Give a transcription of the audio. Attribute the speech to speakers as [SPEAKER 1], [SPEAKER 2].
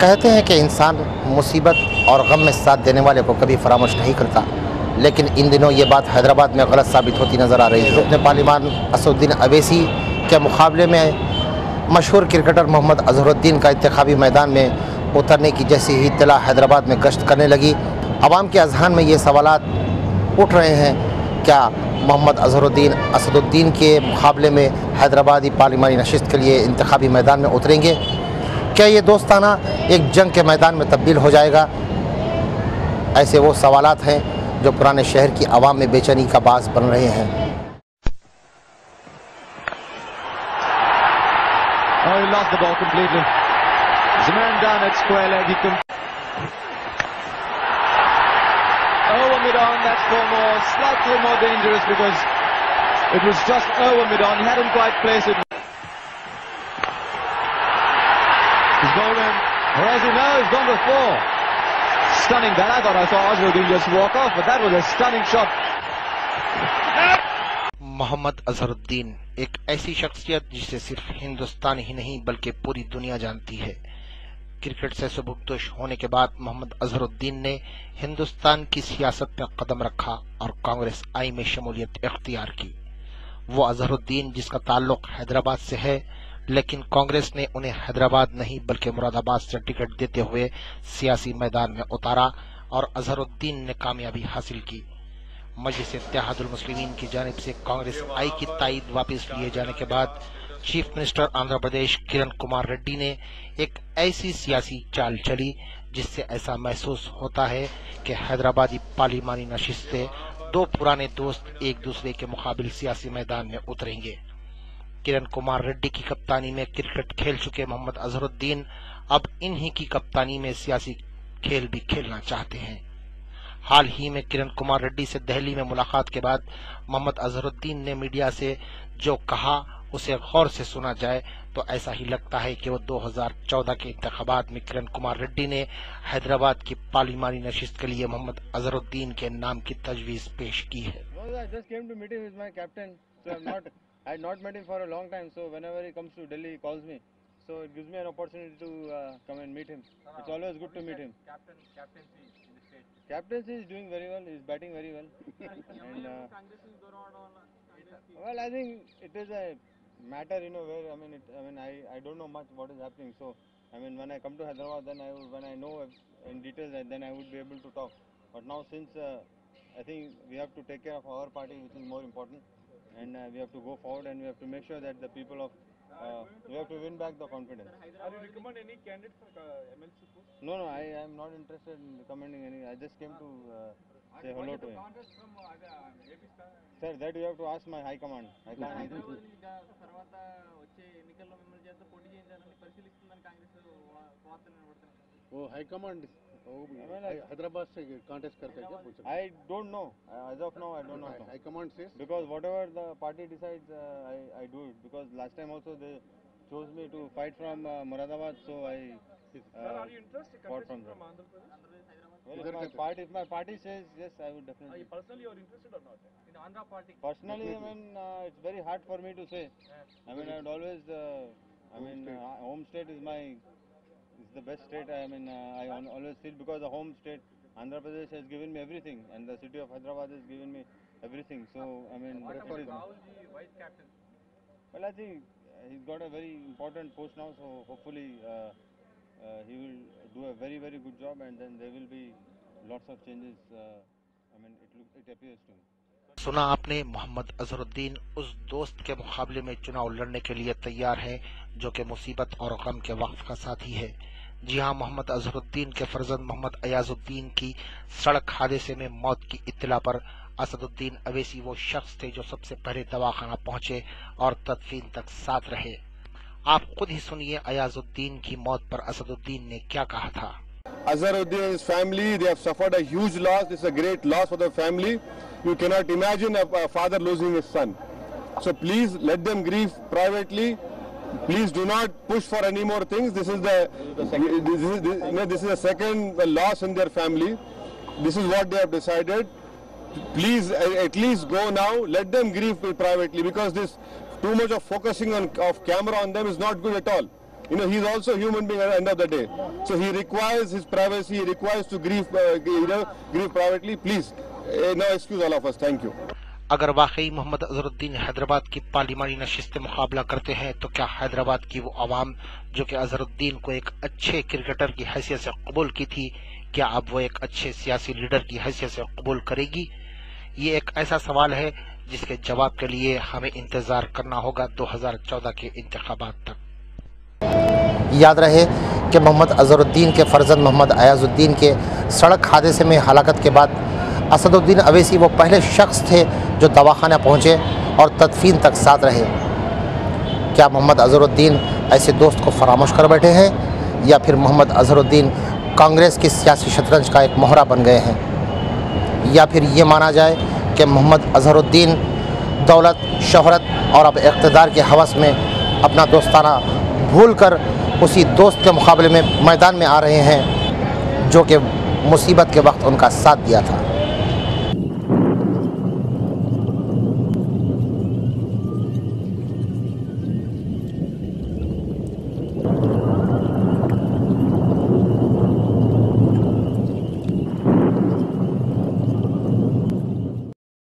[SPEAKER 1] कहते हैं कि इंसान मुसीबत और गम में साथ देने वाले को कभी फरामोश नहीं करता, लेकिन इन दिनों ये बात हैदराबाद में गलत साबित होती नज़र आ रही है। रुकन पार्लिमान असदुद्दीन अवैसी के मुकाबले में मशहूर क्रिकेटर मोहम्मद अजहरुद्दीन का इंतखाबी मैदान में उतरने की जैसी ही इत्तला हैदराबाद में गश्त करने लगी, आवाम के अजहान में ये सवालात उठ रहे हैं, क्या मोहम्मद अजहरुद्दीन असदुद्दीन के मुकाबले में हैदराबादी पार्लिमानी नशिस्त के लिए इंतखाबी मैदान में उतरेंगे? क्या ये दोस्ताना एक जंग के मैदान में तब्दील हो जाएगा? ऐसे वो सवालात हैं जो पुराने शहर की आवाम में बेचैनी का बास बन रहे हैं।
[SPEAKER 2] Oh, he lost the ball completely. There's a man down at square leg. He can. Over mid-on, that's for more, slightly more dangerous because it was just over mid-on. He hadn't quite placed it. He's gone in. Or has he? No, he's gone for four. Stunning that. I thought I saw Azhruddin just walk off, but that was a stunning shot.
[SPEAKER 1] Mohammad Azharuddin एक ऐसी शख्सियत जिसे सिर्फ हिंदुस्तान ही नहीं बल्कि पूरी दुनिया जानती है। क्रिकेट से सुबुक्तुश होने के बाद मोहम्मद अजहरुद्दीन ने हिंदुस्तान की सियासत में कदम रखा और कांग्रेस आई में शमूलियत इख्तियार की। वो अजहरुद्दीन जिसका ताल्लुक हैदराबाद से है, लेकिन कांग्रेस ने उन्हें हैदराबाद नहीं बल्कि मुरादाबाद से टिकट देते हुए सियासी मैदान में उतारा और अजहरुद्दीन ने कामयाबी हासिल की। मजलिस-ए-इत्तेहादुल मुस्लिमीन की जानिब से कांग्रेस आई की ताईद वापस लिए जाने के बाद चीफ मिनिस्टर आंध्र प्रदेश किरण कुमार रेड्डी ने एक ऐसी सियासी चाल चली जिससे ऐसा महसूस होता है कि हैदराबादी पार्लिमानी नशिस्तें दो पुराने दोस्त एक दूसरे के मुकाबिल सियासी मैदान में उतरेंगे। किरण कुमार रेड्डी की कप्तानी में क्रिकेट खेल चुके मोहम्मद अजहरुद्दीन अब इन्हीं की कप्तानी में सियासी खेल भी खेलना चाहते हैं। हाल ही में किरण कुमार रेड्डी से दिल्ली में मुलाकात के बाद मोहम्मद अजहरुद्दीन ने मीडिया से जो कहा उसे गौर से सुना जाए तो ऐसा ही लगता है कि वो 2014 के इंतखाबात में किरण कुमार रेड्डी ने हैदराबाद की पार्लिमानी नशिस्त के लिए मोहम्मद अजहरुद्दीन के नाम की तजवीज पेश की है।
[SPEAKER 3] I had not met him for a long time, so whenever he comes to Delhi, he calls me. So it gives me an opportunity to come and meet him. It's always good to meet him.
[SPEAKER 4] Captaincy in the state.
[SPEAKER 3] Captaincy is doing very well. He's batting very well. And, well, I think it is a matter, where I don't know much what is happening. So when I come to Hyderabad, then when I know in details, then I would be able to talk. But now since I think we have to take care of our party, which is more important. And we have to go forward and we have to make sure that the people of, we have to win back the confidence.
[SPEAKER 4] Are you recommend any candidate for MLC post?
[SPEAKER 3] No, I am not interested in recommending any. I just came to say hello to him. Sir, that you have to ask my high command. I can't answer.
[SPEAKER 5] वो high command Hyderabad से contest करके क्या पूछ रहे?
[SPEAKER 3] I don't know. As of now, I don't know.
[SPEAKER 5] High command से
[SPEAKER 3] Because whatever the party decides, I do it. Because last time also they chose me to fight from Moradabad, so I
[SPEAKER 4] Are you interested
[SPEAKER 3] fought from
[SPEAKER 4] from
[SPEAKER 3] there.
[SPEAKER 4] Andhra Pradesh?
[SPEAKER 3] Well, if my party says yes, I would definitely.
[SPEAKER 4] Personally, you are interested or not in Andhra party?
[SPEAKER 3] Personally, it's very hard for me to say. I would always, home state is the best state. I always feel because the home state, Andhra Pradesh has given me everything, and the city of Hyderabad has given me everything. So,
[SPEAKER 4] What
[SPEAKER 3] it
[SPEAKER 4] about
[SPEAKER 3] is.
[SPEAKER 4] Rahul ji, vice captain?
[SPEAKER 3] Well, I think he's got a very important post now, so hopefully he will do a very, very good job, and then there will be lots of changes. It appears to me.
[SPEAKER 1] सुना आपने, मोहम्मद अजहरुद्दीन उस दोस्त के मुकाबले में चुनाव लड़ने के लिए तैयार है जो कि मुसीबत और गम के वक्त का साथी है। जी हाँ, मोहम्मद अजहरुद्दीन के फर्जंद मोहम्मद अयाजुद्दीन की सड़क हादसे में मौत की इत्तला पर असदुद्दीन अवैसी वो शख्स थे जो सबसे पहले दवाखाना पहुंचे और तदफीन तक साथ रहे। आप खुद ही सुनिए अयाजुद्दीन की मौत पर असदुद्दीन ने क्या कहा था।
[SPEAKER 6] Azharuddin's family, they have suffered a huge loss. It's a great loss for the family. You cannot imagine a father losing his son. So please let them grieve privately. Please do not push for any more things. This is the second loss in their family. This is what they have decided. Please at least go now. Let them grieve privately, because this too much of focusing of camera on them is not good at all. You know, he's also a human being at the end of the day. So he requires his privacy, he requires to grieve privately. Please, no excuse all of us. Thank you.
[SPEAKER 1] अगर वाकई मोहम्मद अजहरुद्दीन हैदराबाद की पार्लिमानी नशिस्त मुकाबला करते हैं तो क्या हैदराबाद की वो आवाम जो कि अजहरुद्दीन को एक अच्छे क्रिकेटर की हैसियत से कबूल की थी, क्या अब वो एक अच्छे सियासी लीडर की हैसियत से कबूल करेगी? ये एक ऐसा सवाल है जिसके जवाब के लिए हमें इंतजार करना होगा 2014 के इंतखाबात तक।
[SPEAKER 7] याद रहे कि मोहम्मद अजहरुद्दीन के फर्जंद मोहम्मद अयाजुद्दीन के सड़क हादसे में हलाकत के बाद असदुद्दीन अवैसी वो पहले शख्स थे जो दवाखाना पहुँचे और तदफीन तक साथ रहे। क्या मोहम्मद अजहरुद्दीन ऐसे दोस्त को फरामोश कर बैठे हैं या फिर मोहम्मद अजहरुद्दीन कांग्रेस की सियासी शतरंज का एक मोहरा बन गए हैं, या फिर ये माना जाए कि मोहम्मद अजहरुद्दीन दौलत, शोहरत और अब इक़्तिदार के हवस में अपना दोस्ताना भूलकर उसी दोस्त के मुकाबले में मैदान में आ रहे हैं जो कि मुसीबत के वक्त उनका साथ दिया था।